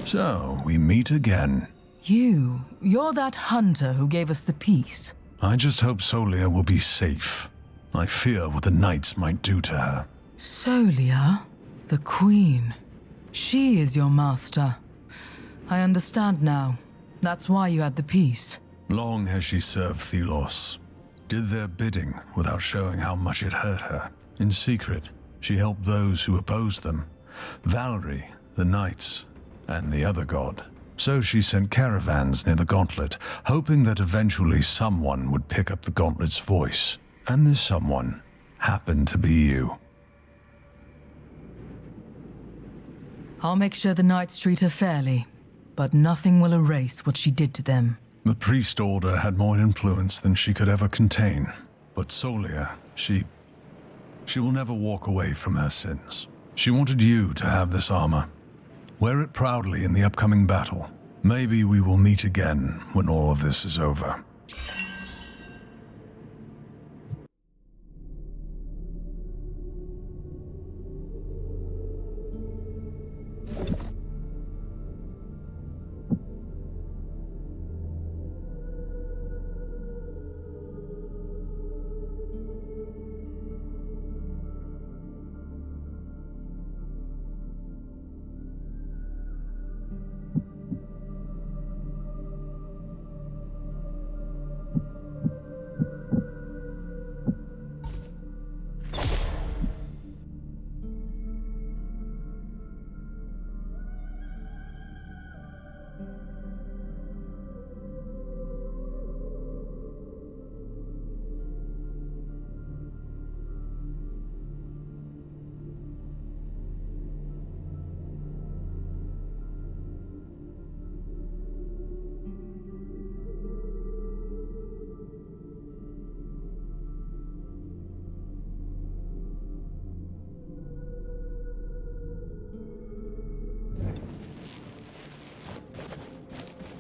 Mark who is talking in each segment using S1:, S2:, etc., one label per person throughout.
S1: So, we meet again.
S2: You're that hunter who gave us the peace.
S1: I just hope Solia will be safe. I fear what the knights might do to her.
S2: Solia, the queen. She is your master. I understand now. That's why you had the peace.
S1: Long has she served Thelos. Did their bidding without showing how much it hurt her. In secret, she helped those who opposed them. Valerie, the knights, and the other god. So she sent caravans near the gauntlet, hoping that eventually someone would pick up the gauntlet's voice. And this someone happened to be you.
S2: I'll make sure the knights treat her fairly, but nothing will erase what she did to them.
S1: The priest order had more influence than she could ever contain. But Solia, she will never walk away from her sins. She wanted you to have this armor. Wear it proudly in the upcoming battle. Maybe we will meet again when all of this is over.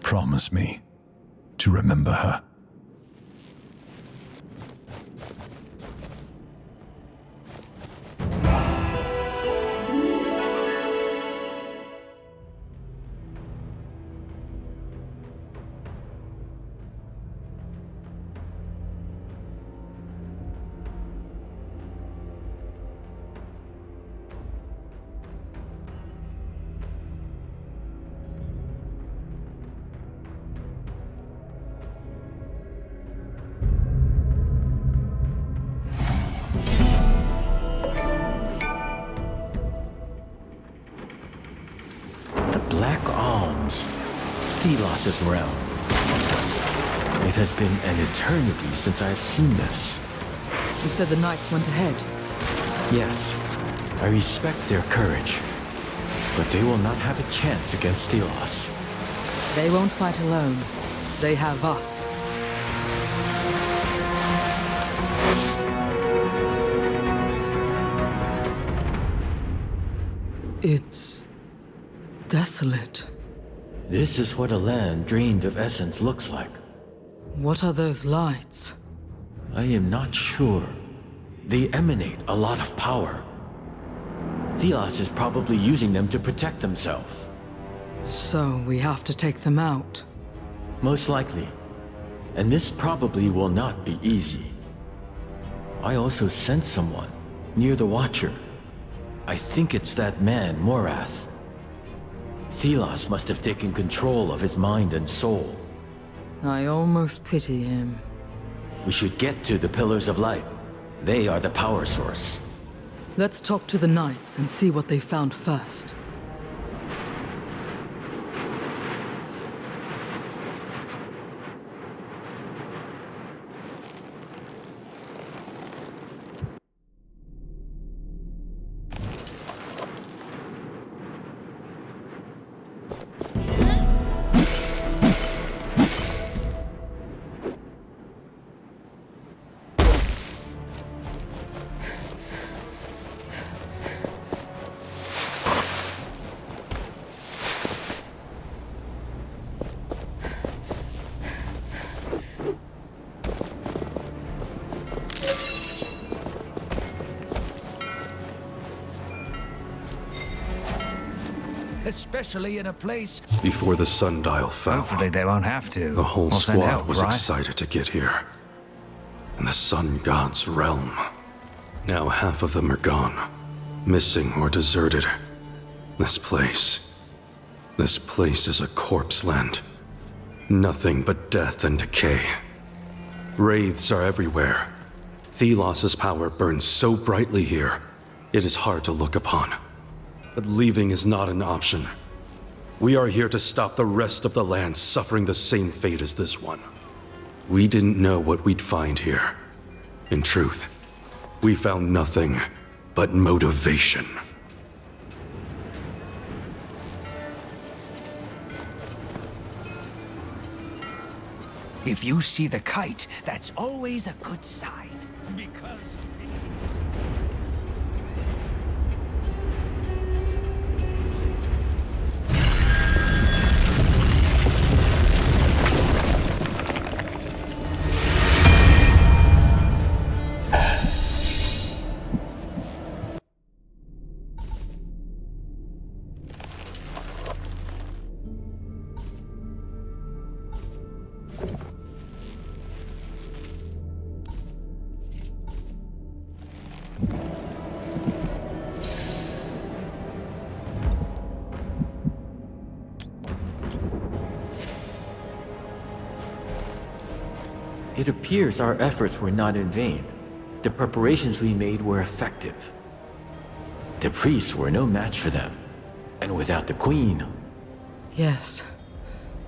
S1: Promise me to remember her.
S3: Thelos' realm. It has been an eternity since I've seen this.
S2: You said the knights went ahead.
S3: Yes, I respect their courage, but they will not have a chance against Thelos.
S2: They won't fight alone. They have us. It's desolate.
S3: This is what a land drained of essence looks like.
S2: What are those lights?
S3: I am not sure. They emanate a lot of power. Thelos is probably using them to protect themselves.
S2: So we have to take them out.
S3: Most likely. And this probably will not be easy. I also sense someone near the Watcher. I think it's that man, Morath. Thelos must have taken control of his mind and soul.
S2: I almost pity him.
S3: We should get to the Pillars of Light. They are the power source.
S2: Let's talk to the knights and see what they found first.
S4: especially in a place...
S5: Before the sundial fell,
S4: Hopefully they won't have to.
S5: the whole
S4: We'll send
S5: squad
S4: help,
S5: was
S4: right?
S5: excited to get here. In the sun god's realm. Now half of them are gone, missing or deserted. This place is a corpse land. Nothing but death and decay. Wraiths are everywhere. Thelos's power burns so brightly here, it is hard to look upon. But leaving is not an option. We are here to stop the rest of the land suffering the same fate as this one. We didn't know what we'd find here. In truth, we found nothing but motivation.
S4: If you see the kite, that's always a good sign. Because...
S3: It appears our efforts were not in vain. The preparations we made were effective. The priests were no match for them. And without the Queen...
S2: Yes.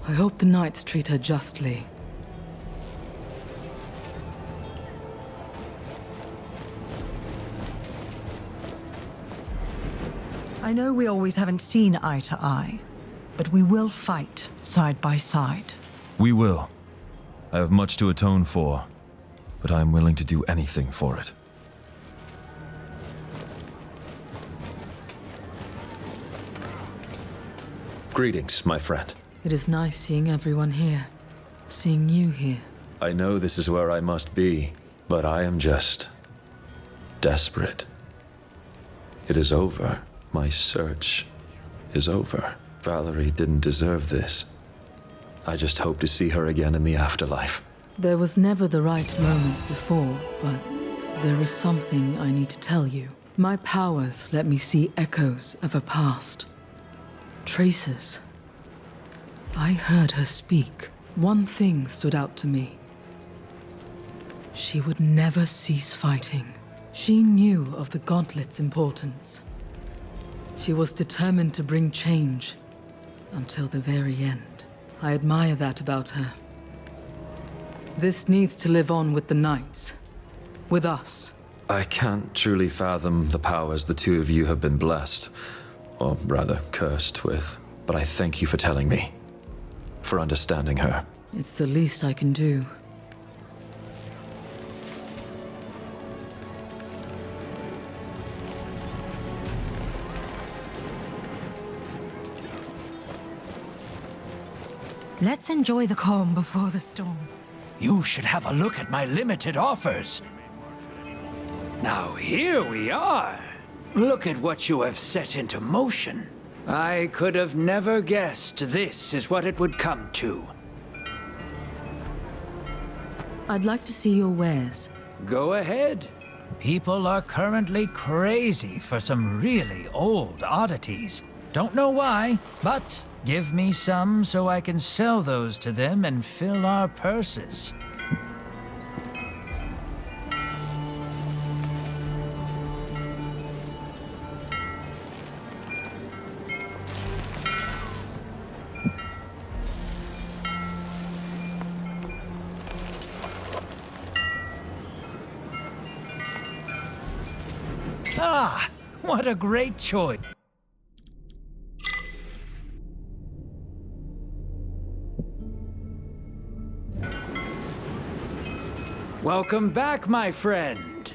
S2: I hope the knights treat her justly.
S6: I know we always haven't seen eye to eye, but we will fight side by side.
S7: We will. I have much to atone for, but I am willing to do anything for it. Greetings, my friend.
S2: It is nice seeing everyone here. Seeing you here.
S7: I know this is where I must be, but I am just... desperate. It is over. My search is over. Valerie didn't deserve this. I just hope to see her again in the afterlife.
S2: There was never the right moment before, but there is something I need to tell you. My powers let me see echoes of her past. Traces. I heard her speak. One thing stood out to me. She would never cease fighting. She knew of the Gauntlet's importance. She was determined to bring change until the very end. I admire that about her. This needs to live on with the Knights. With us.
S7: I can't truly fathom the powers the two of you have been blessed, or rather cursed with, but I thank you for telling me, for understanding her.
S2: It's the least I can do.
S6: Let's enjoy the calm before the storm.
S4: You should have a look at my limited offers. Now here we are. Look at what you have set into motion. I could have never guessed this is what it would come to.
S2: I'd like to see your wares.
S4: Go ahead. People are currently crazy for some really old oddities. Don't know why, but give me some so I can sell those to them and fill our purses. Ah, what a great choice. Welcome back, my friend.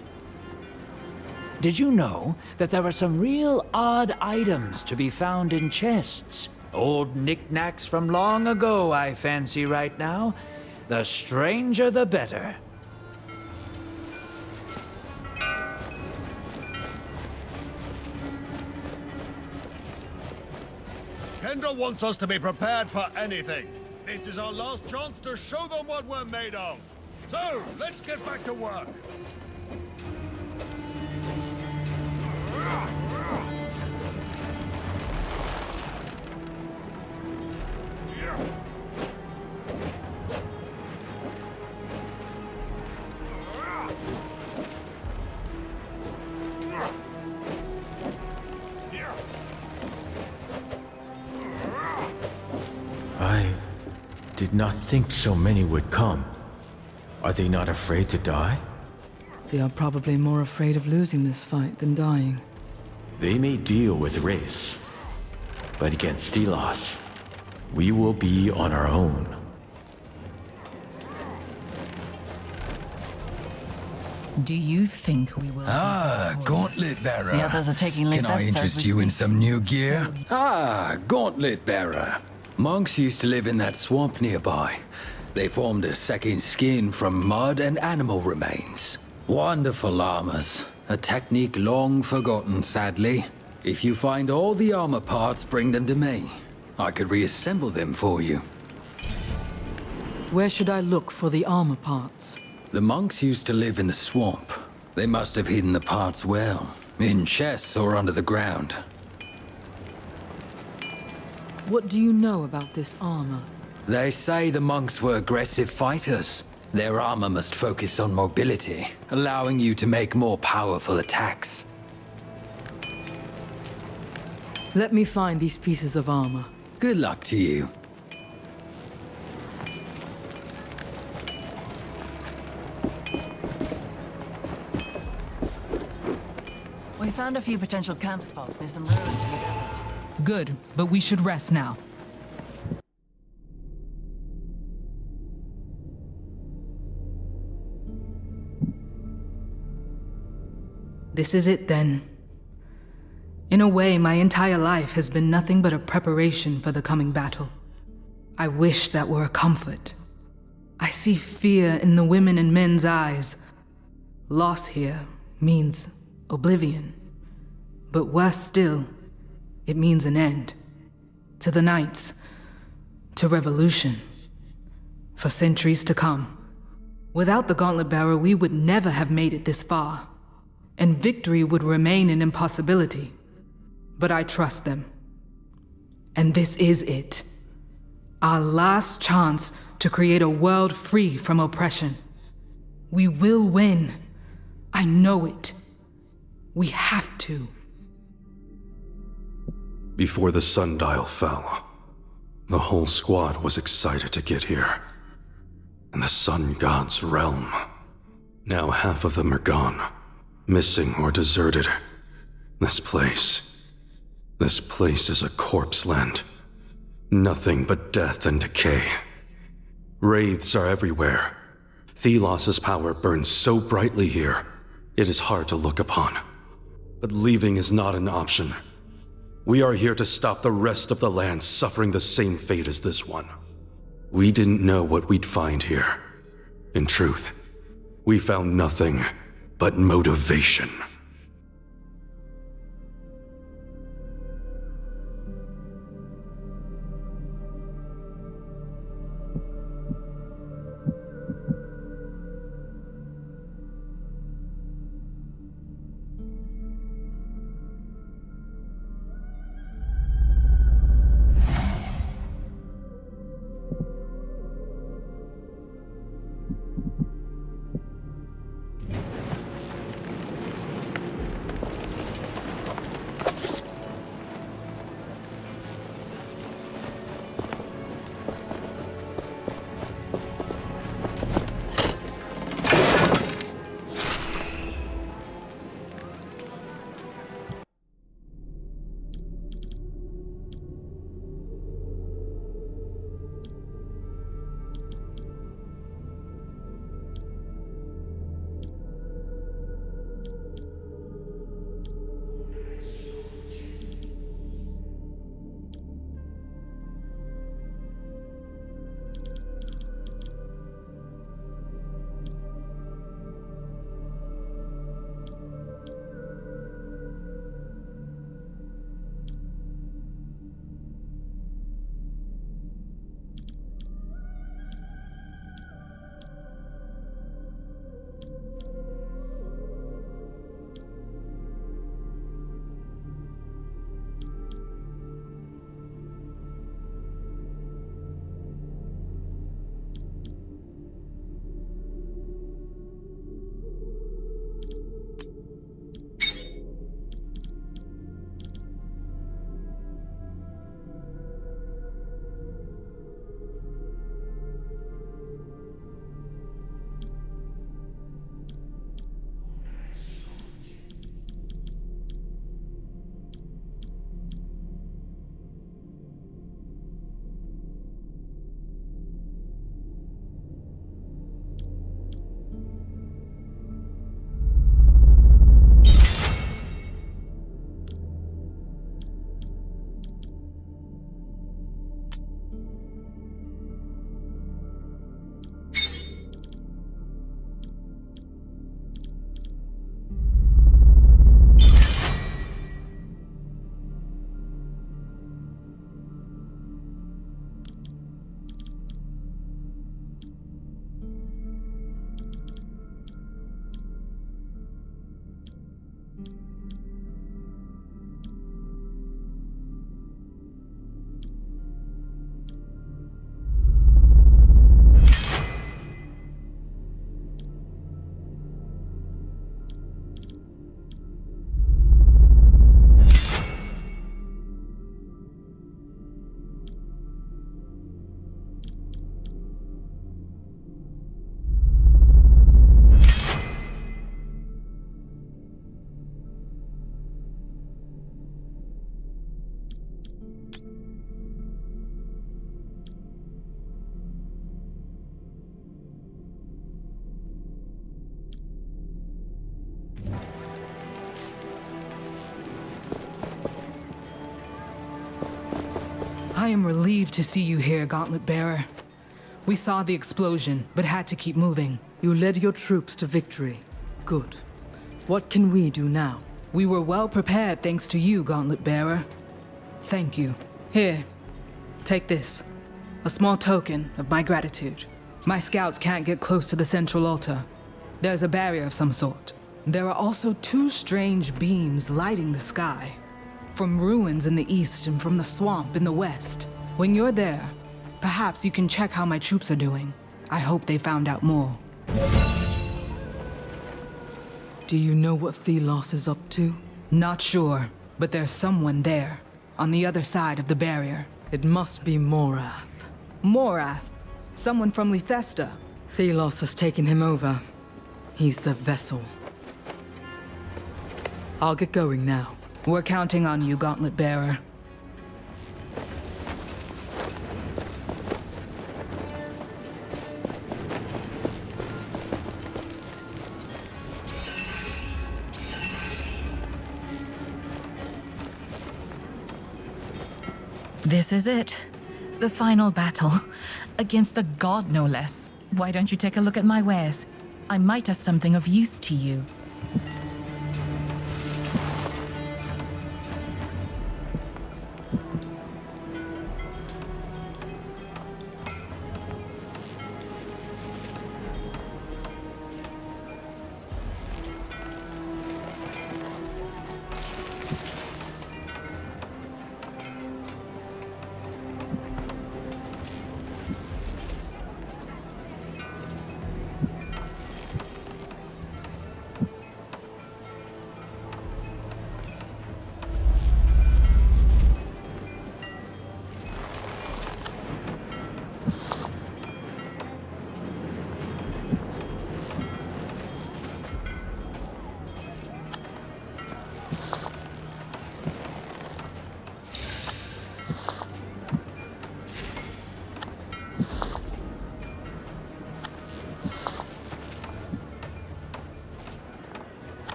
S4: Did you know that there are some real odd items to be found in chests? Old knickknacks from long ago, I fancy right now. The stranger, the better.
S8: Kendra wants us to be prepared for anything. This is our last chance to show them what we're made of. So, let's get back to work.
S3: I did not think so many would come. Are they not afraid to die?
S2: They are probably more afraid of losing this fight than dying.
S3: They may deal with race, but against Thelos, we will be on our own.
S9: Do you think we will?
S10: Gauntlet Bearer.
S9: The others are taking leave.
S10: Can I interest you in some new gear? Gauntlet Bearer. Monks used to live in that swamp nearby. They formed a second skin from mud and animal remains. Wonderful armors. A technique long forgotten, sadly. If you find all the armor parts, bring them to me. I could reassemble them for you.
S2: Where should I look for the armor parts?
S10: The monks used to live in the swamp. They must have hidden the parts well, in chests or under the ground.
S2: What do you know about this armor?
S10: They say the monks were aggressive fighters. Their armor must focus on mobility, allowing you to make more powerful attacks.
S2: Let me find these pieces of armor.
S10: Good luck to you.
S9: We found a few potential camp spots near some ruins.
S11: Good, but we should rest now. This is it then. In a way, my entire life has been nothing but a preparation for the coming battle. I wish that were a comfort. I see fear in the women and men's eyes. Loss here means oblivion. But worse still, it means an end. To the Knights. To revolution. For centuries to come. Without the Gauntlet Bearer, we would never have made it this far. And victory would remain an impossibility. But I trust them. And this is it. Our last chance to create a world free from oppression. We will win. I know it. We have to.
S5: Before the sundial fell, the whole squad was excited to get here. In the sun god's realm. Now half of them are gone, missing or deserted. This place is a corpse land. Nothing but death and decay. Wraiths are everywhere. Thelos' power burns so brightly here, it is hard to look upon. But leaving is not an option. We are here to stop the rest of the land suffering the same fate as this one. We didn't know what we'd find here. In truth, we found nothing but motivation.
S11: I am relieved to see you here, Gauntlet Bearer. We saw the explosion, but had to keep moving.
S2: You led your troops to victory. Good. What can we do now?
S11: We were well prepared thanks to you, Gauntlet Bearer. Thank you. Here, take this. A small token of my gratitude. My scouts can't get close to the central altar. There's a barrier of some sort. There are also two strange beams lighting the sky. From ruins in the east and from the swamp in the west. When you're there, perhaps you can check how my troops are doing. I hope they found out more.
S2: Do you know what Thelos is up to?
S11: Not sure, but there's someone there, on the other side of the barrier.
S2: It must be Morath.
S11: Morath? Someone from Lethesta?
S2: Thelos has taken him over. He's the vessel. I'll get going now.
S11: We're counting on you, Gauntlet Bearer.
S9: This is it. The final battle. Against a god, no less. Why don't you take a look at my wares? I might have something of use to you.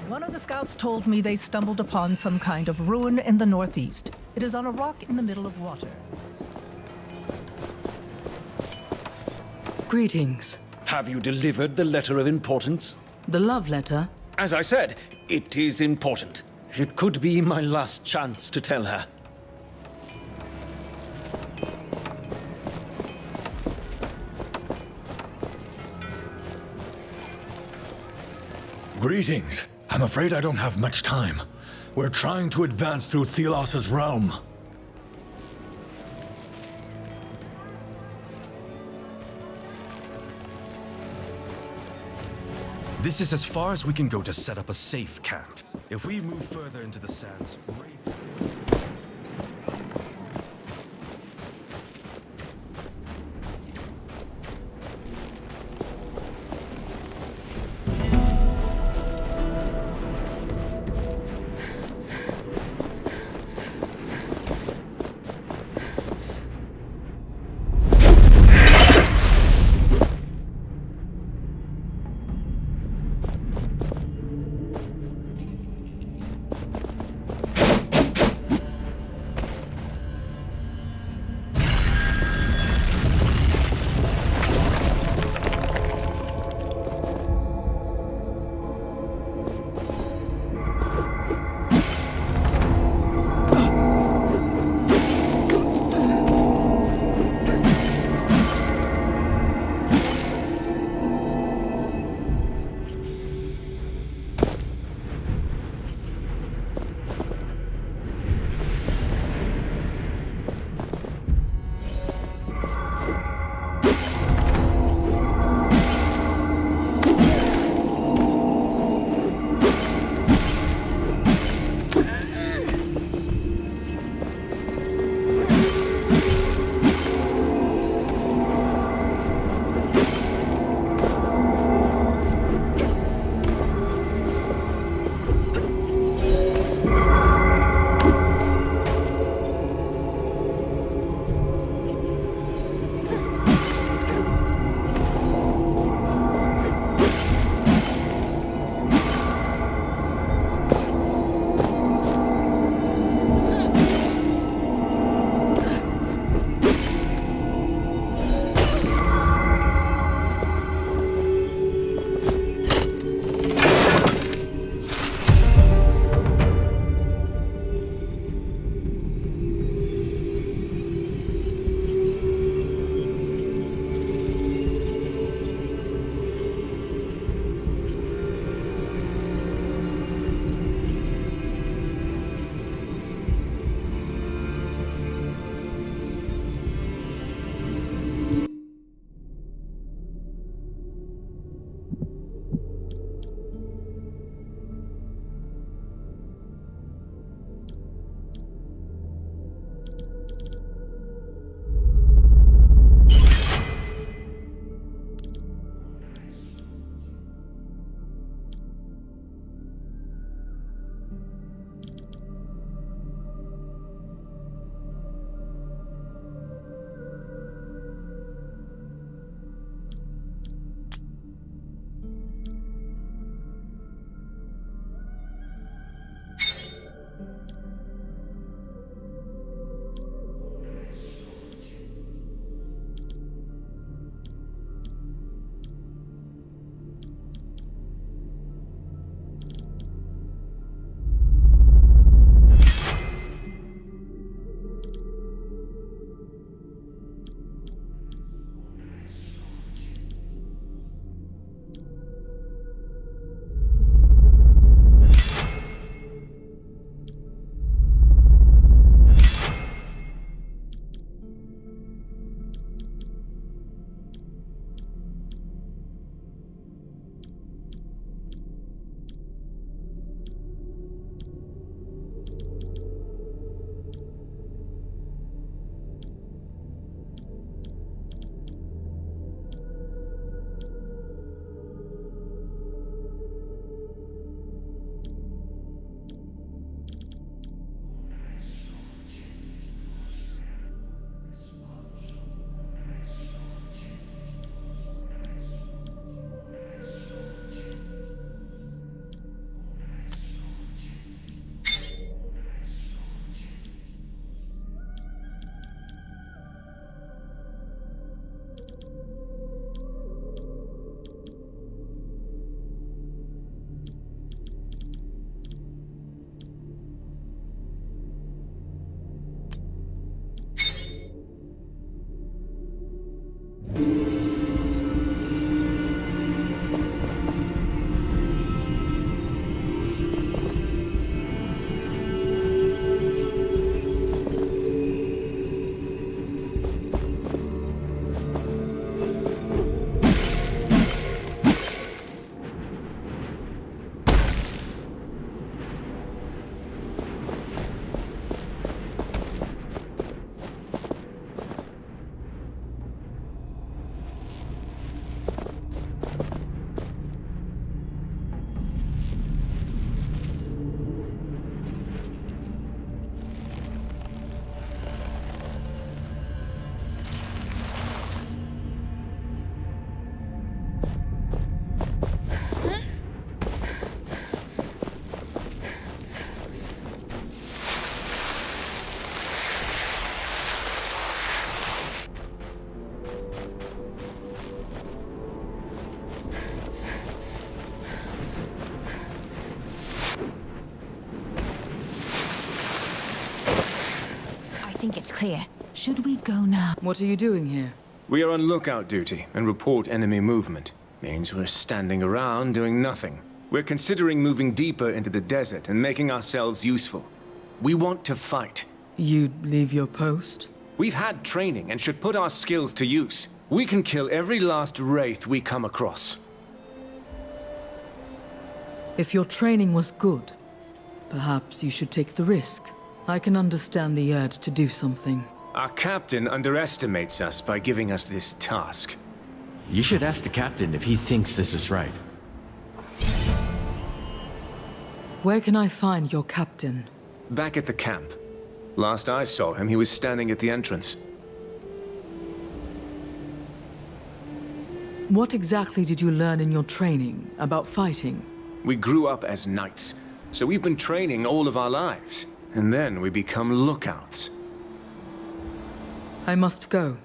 S12: One of the scouts told me they stumbled upon some kind of ruin in the northeast. It is on a rock in the middle of water.
S2: Greetings.
S13: Have you delivered the letter of importance?
S2: The love letter?
S13: As I said, it is important. It could be my last chance to tell her.
S14: Greetings. I'm afraid I don't have much time. We're trying to advance through Thelos' realm.
S15: This is as far as we can go to set up a safe camp. If we move further into the sands, raids...
S9: think it's clear. Should we go now?
S2: What are you doing here?
S13: We are on lookout duty and report enemy movement. Means we're standing around doing nothing. We're considering moving deeper into the desert and making ourselves useful. We want to fight.
S2: You'd leave your post?
S13: We've had training and should put our skills to use. We can kill every last wraith we come across.
S2: If your training was good, perhaps you should take the risk. I can understand the urge to do something.
S13: Our captain underestimates us by giving us this task.
S3: You should ask the captain if he thinks this is right.
S2: Where can I find your captain?
S13: Back at the camp. Last I saw him, he was standing at the entrance.
S2: What exactly did you learn in your training about fighting?
S13: We grew up as knights, so we've been training all of our lives. And then we become lookouts.
S2: I must go.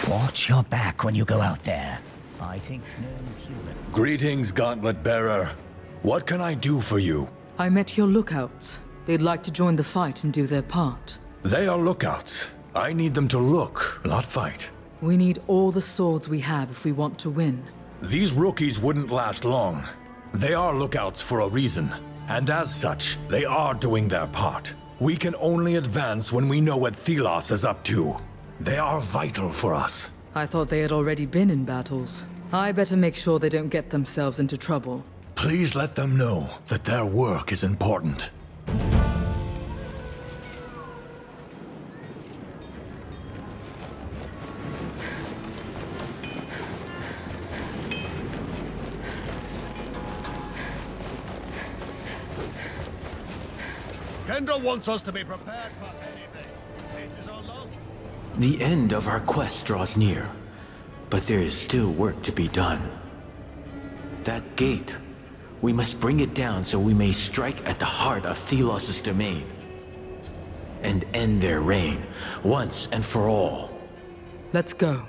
S16: Watch your back when you go out there. I think no human...
S14: Greetings, Gauntlet Bearer. What can I do for you?
S2: I met your lookouts. They'd like to join the fight and do their part.
S14: They are lookouts. I need them to look, not fight.
S2: We need all the swords we have if we want to win.
S14: These rookies wouldn't last long. They are lookouts for a reason. And as such, they are doing their part. We can only advance when we know what Thelos is up to. They are vital for us.
S2: I thought they had already been in battles. I better make sure they don't get themselves into trouble.
S14: Please let them know that their work is important.
S8: Kendra wants us to be prepared for anything. This is our last...
S3: The end of our quest draws near, but there is still work to be done. That gate, we must bring it down so we may strike at the heart of Thelos' domain and end their reign once and for all.
S2: Let's go.